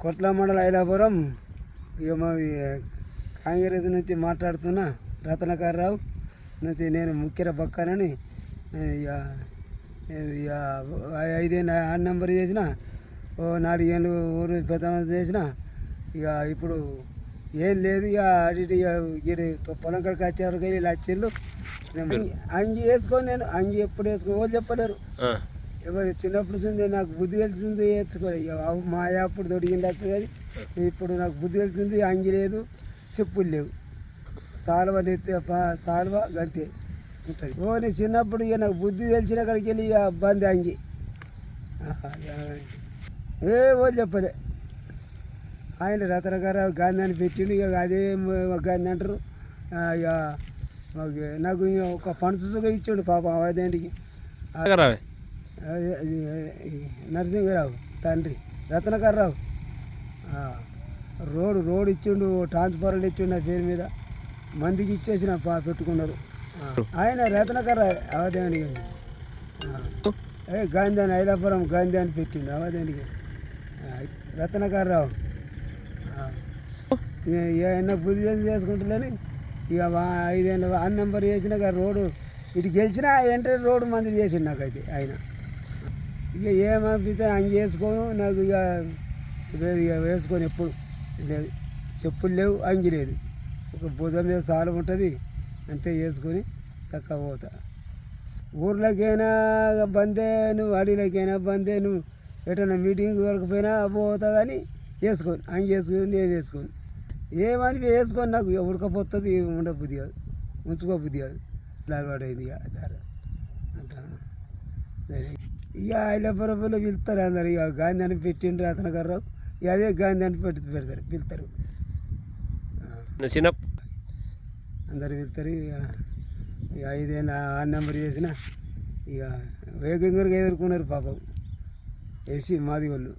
కొట్ల మండల ఐలాపురం ఇక మా కాంగ్రెస్ నుంచి మాట్లాడుతున్నా రత్నకర్రావు నుంచి నేను ముఖ్య పక్కనని ఇక 5 ఏళ్ళు 6 నెంబర్ చేసిన 4 ఏళ్ళు ఊరు పెద్ద చేసిన ఇక ఇప్పుడు ఏం లేదు ఇక అటు పొలం కడికి వచ్చేవరకు వీళ్ళు వచ్చిళ్ళు అంగి వేసుకొని నేను అంగి ఎప్పుడు వేసుకొని వాళ్ళు చెప్పలేరు ఎవరు చిన్నప్పుడు చూంది నాకు బుద్ధి వెళ్తుంది వేసుకోవాలి మా అప్పుడు దొడిగింది వస్తుంది కానీ ఇప్పుడు నాకు బుద్ధి వెళ్తుంది అంగి లేదు చెప్పులు లేవు సాల్వ సాల్వ గంతే ఉంటుంది నేను చిన్నప్పుడు ఇక నాకు బుద్ధి తెలిసిన కాడికి వెళ్ళి ఇక బంద్ అంగి వాళ్ళు చెప్పలే ఆయన రతనకర్రావు గాంధీ అని పెట్టిండు ఇక అదే గాంధీ అంటారు ఇక నాకు ఒక ఫండ్స్గా ఇచ్చాడు పాపం అదేంటికి నరసింహరావు తండ్రి రత్నకర్రావు రోడ్ ఇచ్చిండు ట్రాన్స్ఫార్మర్ ఇచ్చిండు నా పేరు మీద మందికి ఇచ్చేసిన పెట్టుకున్నారు ఆయన రత్నకర్రావు అవదేంటి గాంధీ అని ఐలాపురం గాంధీ అని పెట్టిండు అవదేంటికి రత్నకర్రావు ఏమన్నా బుద్ధి చేసుకుంటలేని ఇక 5 ఏళ్ళు 6 నెంబర్ చేసినాక రోడ్డు ఇటు గెలిచినా ఎంట్రీ రోడ్డు మంది చేసిండు నాకైతే ఆయన ఇక ఏమనిపిస్తే అంగి వేసుకోను నాకు ఇక వేసుకొని ఎప్పుడు లేదు చెప్పులు లేవు అంగి లేదు ఒక భుజం మీద సాలు ఉంటుంది అంతే వేసుకొని చక్కగా పోతా ఊర్లోకైనా బందే నువ్వు అడవిలోకైనా బందే నువ్వు ఎటన్నా మీటింగ్ దొరకపోయినా పోతా కానీ వేసుకోను అంగి వేసుకొని నేను వేసుకోను ఏమని వేసుకొని నాకు ఉడకపోతుంది ఉండబుద్ధి కాదు ఉంచుకోబుద్ధి కాదు అలవాటు అయింది ఇక సరే అంతా సరే ఇక ఐలాపురంలో పిలుస్తారు అందరు ఇక గాంధీ అని పెట్టిండ్రు రత్నకర్రావు ఇక అదే గాంధీ అని పెడతారు పిలుస్తారు చిన్న అందరు పిలుస్తారు ఇక 5 ఏళ్ళు 6 నెంబర్ చేసిన ఇక వేగంగా ఎదుర్కొన్నారు పాపం వేసి మాది వాళ్ళు